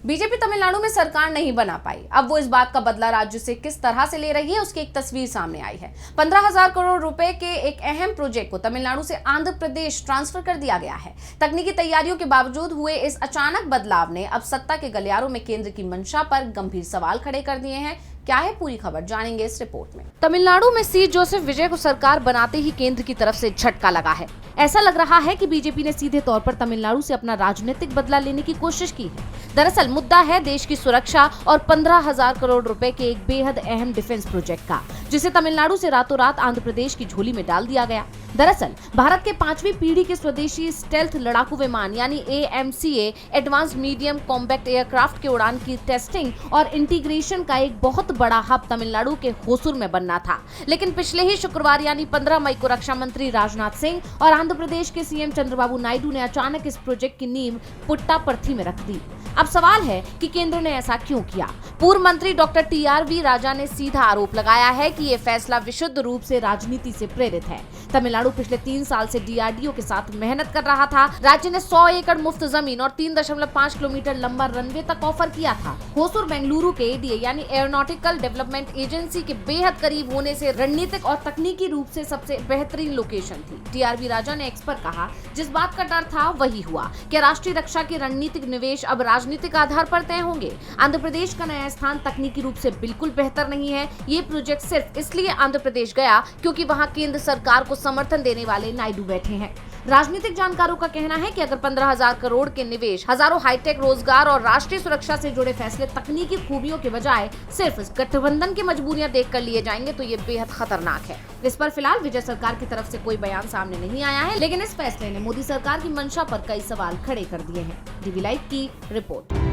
BJP Tamil Nadu में सरकार नहीं बना पाई। अब वो इस बात का बदला राज्य से किस तरह से ले रही है, उसकी एक तस्वीर सामने आई है। 15,000 करोड़ रुपए के एक अहम प्रोजेक्ट को तमिलनाडु से आंध्र प्रदेश ट्रांसफर कर दिया गया है। तकनीकी तैयारियों के बावजूद हुए इस अचानक बदलाव ने अब सत्ता के गलियारों में केंद्र की मंशा पर गंभीर सवाल खड़े कर दिए हैं। क्या है पूरी खबर, जानेंगे इस रिपोर्ट में। तमिलनाडु में सी जोसेफ विजय को सरकार बनाते ही केंद्र की तरफ से झटका लगा है। ऐसा लग रहा है कि बीजेपी ने सीधे तौर पर तमिलनाडु से अपना राजनीतिक बदला लेने की कोशिश की है। दरअसल मुद्दा है देश की सुरक्षा और 15,000 करोड़ रुपए के एक बेहद अहम डिफेंस प्रोजेक्ट का, जिसे तमिलनाडु से रातों रात आंध्र प्रदेश की झोली में डाल दिया गया। दरअसल भारत के 5वीं पीढ़ी के स्वदेशी स्टेल्थ लड़ाकू विमान यानी AMCA advance medium combat aircraft के उड़ान की टेस्टिंग और इंटीग्रेशन का एक बहुत बड़ा हब तमिलनाडु के होसुर में बनना था। लेकिन पिछले ही शुक्रवार यानी 15 मई को रक्षा मंत्री राजनाथ सिंह और आंध्र प्रदेश के CM चंद्रबाबू नायडू ने अचानक इस प्रोजेक्ट की नींव पुट्टापर्थी में रख दी। अब सवाल है कि केंद्र ने ऐसा क्यों किया। पूर्व मंत्री डॉक्टर TRV राजा ने सीधा आरोप लगाया है कि ये फैसला विशुद्ध रूप से राजनीति से प्रेरित है। तमिलनाडु पिछले 3 साल से DRDO के साथ मेहनत कर रहा था। राज्य ने 100 एकड़ मुफ्त जमीन और 3.5 किलोमीटर लंबा रनवे तक ऑफर किया था। होसुर बेंगलुरु के ADA यानी एरोनॉटिकल डेवलपमेंट एजेंसी के बेहद करीब होने से रणनीतिक और तकनीकी रूप से सबसे बेहतरीन लोकेशन थी। TRV राजा ने एक्स पर कहा, जिस बात का डर था वही हुआ। क्या राष्ट्रीय रक्षा के रणनीतिक निवेश अब राजनीतिक आधार पर तय होंगे? आंध्र प्रदेश का नया स्थान तकनीकी रूप से बिल्कुल बेहतर नहीं है। ये प्रोजेक्ट सिर्फ इसलिए आंध्र प्रदेश गया क्योंकि वहां केंद्र सरकार को समर्थन देने वाले नायडू बैठे हैं। राजनीतिक जानकारों का कहना है कि अगर 15,000 करोड़ के निवेश, हजारों हाईटेक रोजगार और राष्ट्रीय सुरक्षा से जुड़े फैसले तकनीकी खूबियों के बजाय सिर्फ गठबंधन की मजबूरियां देखकर लिए जाएंगे तो ये बेहद खतरनाक है। इस पर फिलहाल विजय सरकार की तरफ से कोई बयान सामने नहीं आया है, लेकिन इस फैसले ने मोदी सरकार की मंशा पर कई सवाल खड़े कर दिए हैं। DV लाइव की रिपोर्ट।